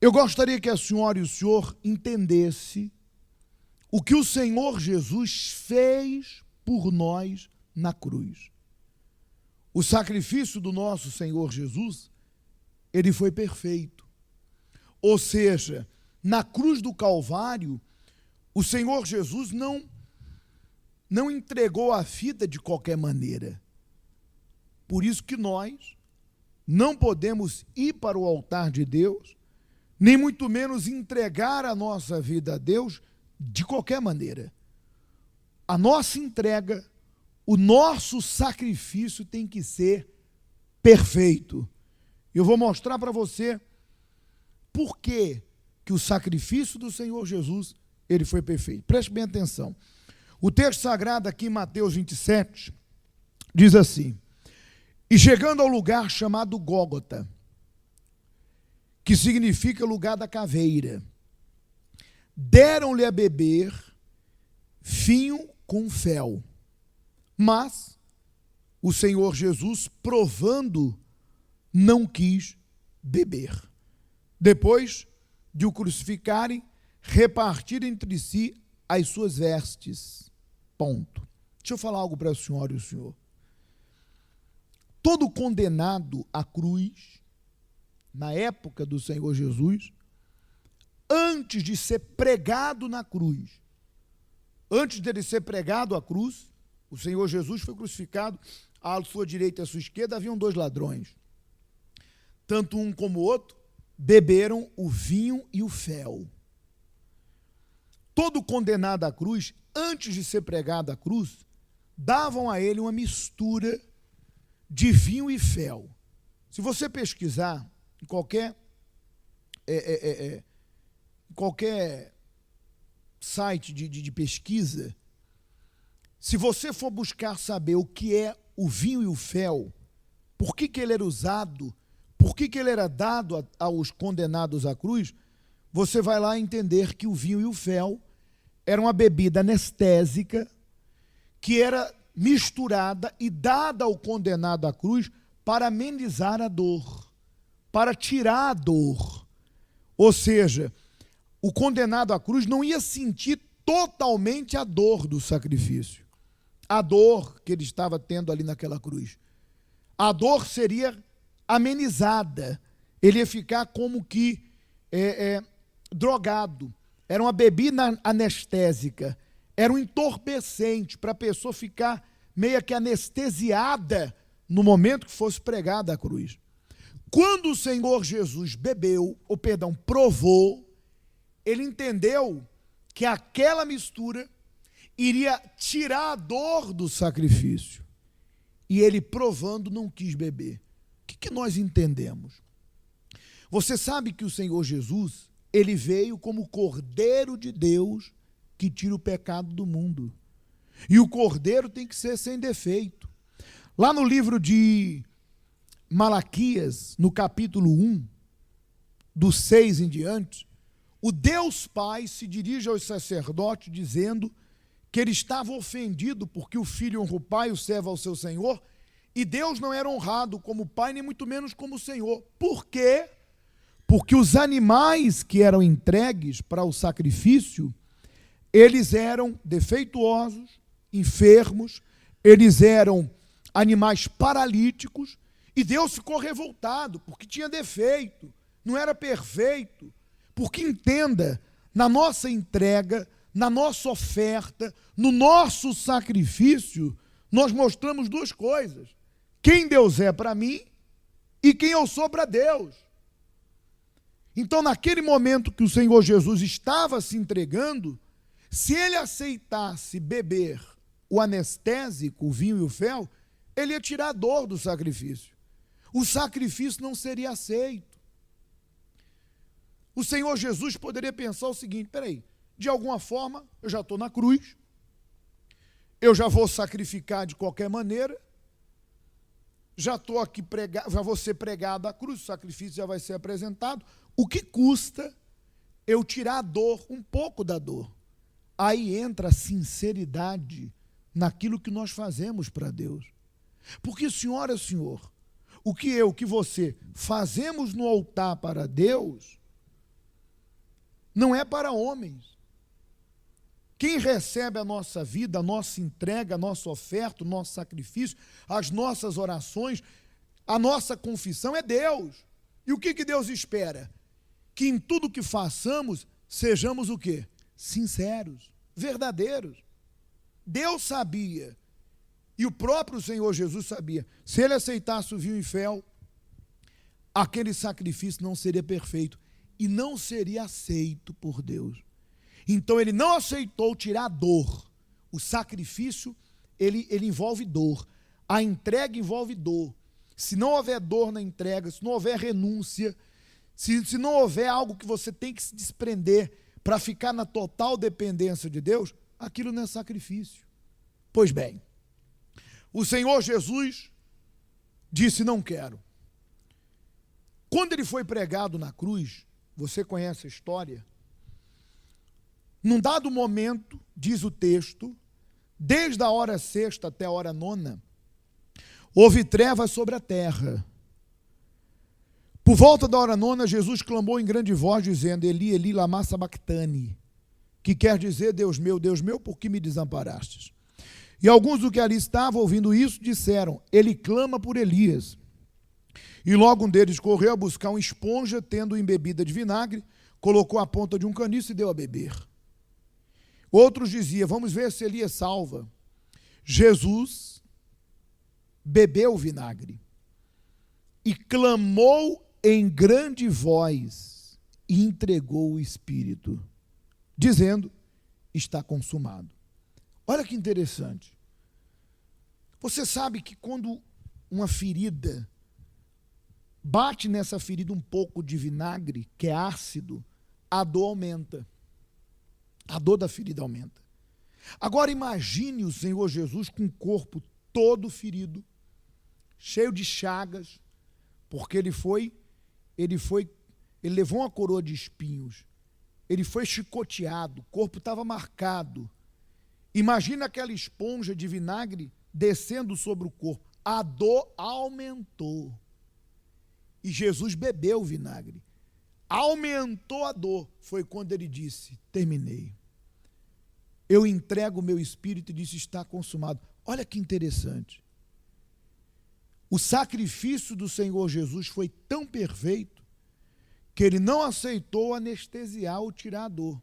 Eu gostaria que a senhora e o senhor entendesse o que o Senhor Jesus fez por nós na cruz. O sacrifício do nosso Senhor Jesus, ele foi perfeito. Ou seja, na cruz do Calvário, o Senhor Jesus não entregou a vida de qualquer maneira. Por isso que nós não podemos ir para o altar de Deus, nem muito menos entregar a nossa vida a Deus de qualquer maneira. A nossa entrega, o nosso sacrifício tem que ser perfeito. Eu vou mostrar para você por que o sacrifício do Senhor Jesus, ele foi perfeito. Preste bem atenção. O texto sagrado aqui em Mateus 27 diz assim: e chegando ao lugar chamado Gólgota, que significa lugar da caveira, deram-lhe a beber vinho com fel. Mas o Senhor Jesus, provando, não quis beber. Depois de o crucificarem, repartiram entre si as suas vestes. Ponto. Deixa eu falar algo para a senhora e o senhor. Todo condenado à cruz, na época do Senhor Jesus, antes de ser pregado na cruz, antes dele ser pregado à cruz, o Senhor Jesus foi crucificado, à sua direita e à sua esquerda haviam dois ladrões. Tanto um como o outro beberam o vinho e o fel. Todo condenado à cruz, antes de ser pregado à cruz, davam a ele uma mistura de vinho e fel. Se você pesquisar em qualquer site de pesquisa, se você for buscar saber o que é o vinho e o fel, por que ele era usado, por que ele era dado aos condenados à cruz, você vai lá entender que o vinho e o fel era uma bebida anestésica que era misturada e dada ao condenado à cruz para amenizar a dor, para tirar a dor. Ou seja, o condenado à cruz não ia sentir totalmente a dor do sacrifício, a dor que ele estava tendo ali naquela cruz. A dor seria amenizada, ele ia ficar como que drogado. Era uma bebida anestésica, era um entorpecente para a pessoa ficar meio que anestesiada no momento que fosse pregada a cruz. Quando o Senhor Jesus provou, ele entendeu que aquela mistura iria tirar a dor do sacrifício. E ele, provando, não quis beber. O que nós entendemos? Você sabe que o Senhor Jesus, ele veio como Cordeiro de Deus que tira o pecado do mundo. E o Cordeiro tem que ser sem defeito. Lá no livro de Malaquias, no capítulo 1, do 6 em diante, o Deus Pai se dirige aos sacerdotes dizendo que ele estava ofendido porque o filho honra o pai e o servo ao seu senhor, e Deus não era honrado como pai, nem muito menos como senhor. Por quê? Porque os animais que eram entregues para o sacrifício, eles eram defeituosos, enfermos, eles eram animais paralíticos, e Deus ficou revoltado, porque tinha defeito, não era perfeito. Porque entenda, na nossa entrega, na nossa oferta, no nosso sacrifício, nós mostramos duas coisas: quem Deus é para mim e quem eu sou para Deus. Então, naquele momento que o Senhor Jesus estava se entregando, se ele aceitasse beber o anestésico, o vinho e o fel, ele ia tirar a dor do sacrifício. O sacrifício não seria aceito. O Senhor Jesus poderia pensar o seguinte: peraí, de alguma forma, eu já estou na cruz, eu já vou sacrificar de qualquer maneira, já estou aqui já vou ser pregado à cruz, o sacrifício já vai ser apresentado, o que custa eu tirar a dor, um pouco da dor? Aí entra a sinceridade naquilo que nós fazemos para Deus. Porque, senhora, senhor, o que eu, que você fazemos no altar para Deus, não é para homens. Quem recebe a nossa vida, a nossa entrega, a nossa oferta, o nosso sacrifício, as nossas orações, a nossa confissão é Deus. E o que Deus espera? Que em tudo que façamos, sejamos o quê? Sinceros, verdadeiros. Deus sabia, e o próprio Senhor Jesus sabia, se ele aceitasse o vinho e fel, aquele sacrifício não seria perfeito e não seria aceito por Deus. Então ele não aceitou tirar a dor. O sacrifício, ele envolve dor. A entrega envolve dor. Se não houver dor na entrega, se não houver renúncia, se não houver algo que você tem que se desprender para ficar na total dependência de Deus, aquilo não é sacrifício. Pois bem, o Senhor Jesus disse: não quero. Quando ele foi pregado na cruz, você conhece a história, num dado momento, diz o texto, desde a hora sexta até a hora nona, houve trevas sobre a terra. Por volta da hora nona, Jesus clamou em grande voz, dizendo: Eli, Eli, lama sabactani, que quer dizer: Deus meu, por que me desamparastes? E alguns do que ali estavam, ouvindo isso, disseram: ele clama por Elias. E logo um deles correu a buscar uma esponja, tendo embebida de vinagre, colocou a ponta de um caniço e deu a beber. Outros diziam: vamos ver se Elias salva. Jesus bebeu o vinagre e clamou em grande voz e entregou o Espírito, dizendo: está consumado. Olha que interessante. Você sabe que quando uma ferida bate nessa ferida um pouco de vinagre, que é ácido, a dor aumenta. A dor da ferida aumenta. Agora imagine o Senhor Jesus com o corpo todo ferido, cheio de chagas, porque ele levou uma coroa de espinhos, ele foi chicoteado, o corpo estava marcado. Imagina aquela esponja de vinagre descendo sobre o corpo. A dor aumentou. E Jesus bebeu o vinagre. Aumentou a dor. Foi quando ele disse: terminei. Eu entrego o meu espírito, e disse: está consumado. Olha que interessante. O sacrifício do Senhor Jesus foi tão perfeito que ele não aceitou anestesiar ou tirar a dor,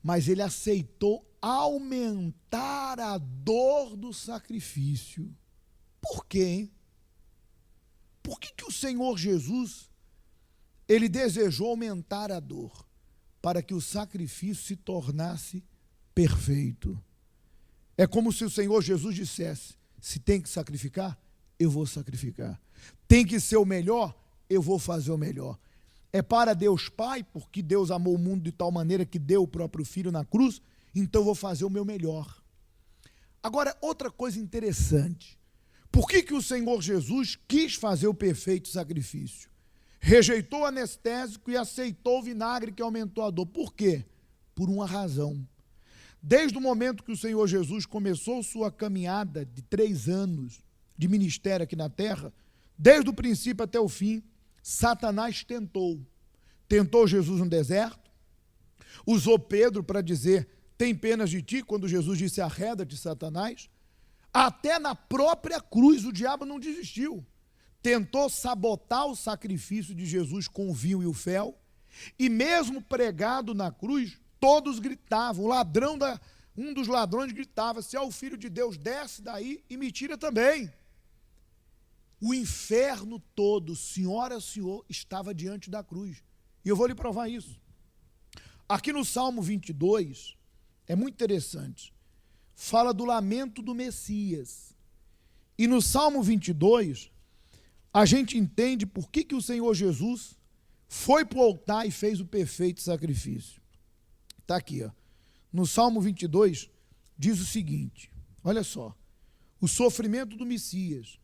mas ele aceitou aumentar a dor do sacrifício. Por quê, hein? Por que o Senhor Jesus, ele desejou aumentar a dor? Para que o sacrifício se tornasse perfeito. É como se o Senhor Jesus dissesse: se tem que sacrificar, eu vou sacrificar. Tem que ser o melhor, eu vou fazer o melhor. É para Deus Pai, porque Deus amou o mundo de tal maneira que deu o próprio Filho na cruz, então eu vou fazer o meu melhor. Agora, outra coisa interessante. Por que o Senhor Jesus quis fazer o perfeito sacrifício? Rejeitou o anestésico e aceitou o vinagre que aumentou a dor. Por quê? Por uma razão. Desde o momento que o Senhor Jesus começou sua caminhada de 3 anos de ministério aqui na terra, desde o princípio até o fim, Satanás tentou Jesus no deserto, usou Pedro para dizer: tem penas de ti, quando Jesus disse: arreda-te, Satanás. Até na própria cruz o diabo não desistiu. Tentou sabotar o sacrifício de Jesus com o vinho e o fel, e mesmo pregado na cruz, todos gritavam. Um dos ladrões gritava: se é o Filho de Deus, desce daí e me tira também. O inferno todo, senhora, senhor, estava diante da cruz. E eu vou lhe provar isso. Aqui no Salmo 22, é muito interessante, fala do lamento do Messias. E no Salmo 22, a gente entende por que o Senhor Jesus foi para o altar e fez o perfeito sacrifício. Está aqui, ó. No Salmo 22, diz o seguinte, olha só: o sofrimento do Messias.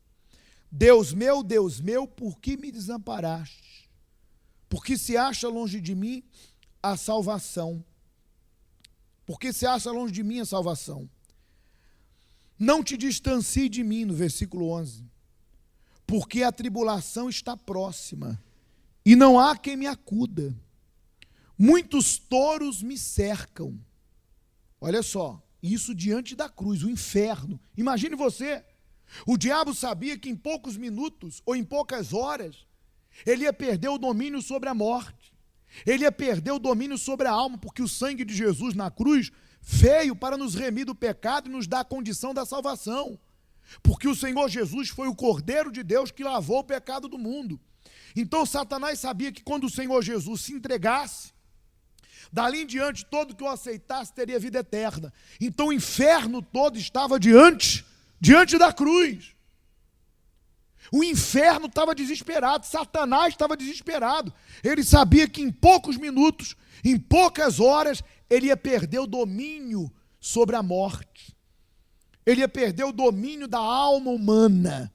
Deus meu, por que me desamparaste? Porque se acha longe de mim a salvação. Porque se acha longe de mim a salvação. Não te distancie de mim, no versículo 11. Porque a tribulação está próxima, e não há quem me acuda. Muitos touros me cercam. Olha só, isso diante da cruz, o inferno. Imagine você, o diabo sabia que em poucos minutos ou em poucas horas ele ia perder o domínio sobre a morte. Ele ia perder o domínio sobre a alma, porque o sangue de Jesus na cruz veio para nos remir do pecado e nos dar a condição da salvação. Porque o Senhor Jesus foi o Cordeiro de Deus que lavou o pecado do mundo. Então Satanás sabia que quando o Senhor Jesus se entregasse, dali em diante todo que o aceitasse teria vida eterna. Então o inferno todo estava diante da cruz. O inferno estava desesperado, Satanás estava desesperado. Ele sabia que em poucos minutos, em poucas horas, ele ia perder o domínio sobre a morte. Ele ia perder o domínio da alma humana.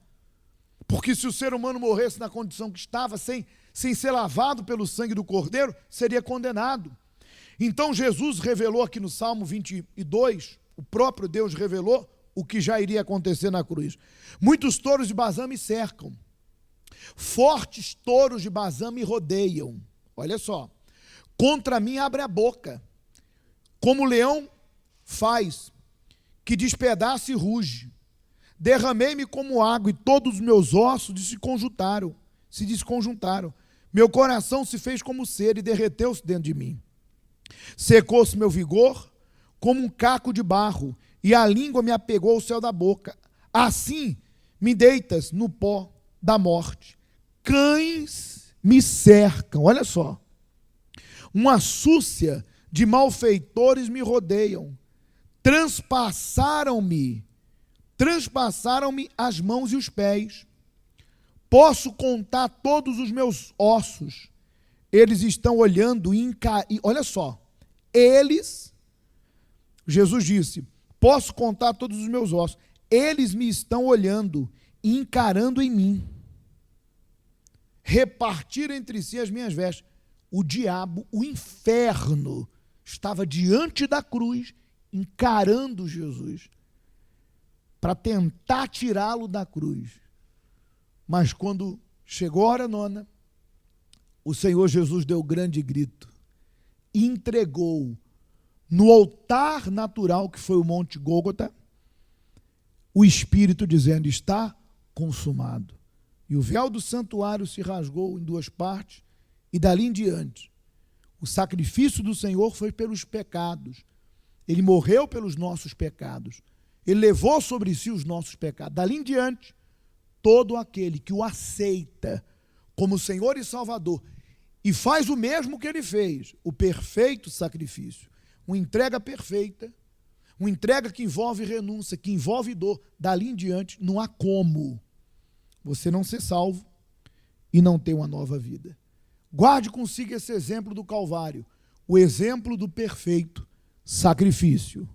Porque se o ser humano morresse na condição que estava, sem ser lavado pelo sangue do Cordeiro, seria condenado. Então Jesus revelou aqui no Salmo 22, o próprio Deus revelou o que já iria acontecer na cruz. Muitos touros de Bazã me cercam. Fortes touros de Bazã me rodeiam. Olha só. Contra mim abre a boca. Como o leão faz, que despedaça e ruge. Derramei-me como água e todos os meus ossos se desconjuntaram. Meu coração se fez como cera e derreteu-se dentro de mim. Secou-se meu vigor como um caco de barro, e a língua me apegou ao céu da boca. Assim me deitas no pó da morte. Cães me cercam. Olha só. Uma súcia de malfeitores me rodeiam. Transpassaram-me as mãos e os pés. Posso contar todos os meus ossos. Eles estão olhando e olha só. Jesus disse, posso contar todos os meus ossos. Eles me estão olhando e encarando em mim. Repartiram entre si as minhas vestes. O diabo, o inferno, estava diante da cruz, encarando Jesus, para tentar tirá-lo da cruz. Mas quando chegou a hora nona, o Senhor Jesus deu grande grito e entregou no altar natural, que foi o Monte Gólgota, o Espírito dizendo, está consumado. E o véu do santuário se rasgou em duas partes, e dali em diante, o sacrifício do Senhor foi pelos pecados. Ele morreu pelos nossos pecados. Ele levou sobre si os nossos pecados. Dali em diante, todo aquele que o aceita como Senhor e Salvador e faz o mesmo que ele fez, o perfeito sacrifício, uma entrega perfeita, uma entrega que envolve renúncia, que envolve dor, dali em diante não há como você não ser salvo e não ter uma nova vida. Guarde consigo esse exemplo do Calvário, o exemplo do perfeito sacrifício.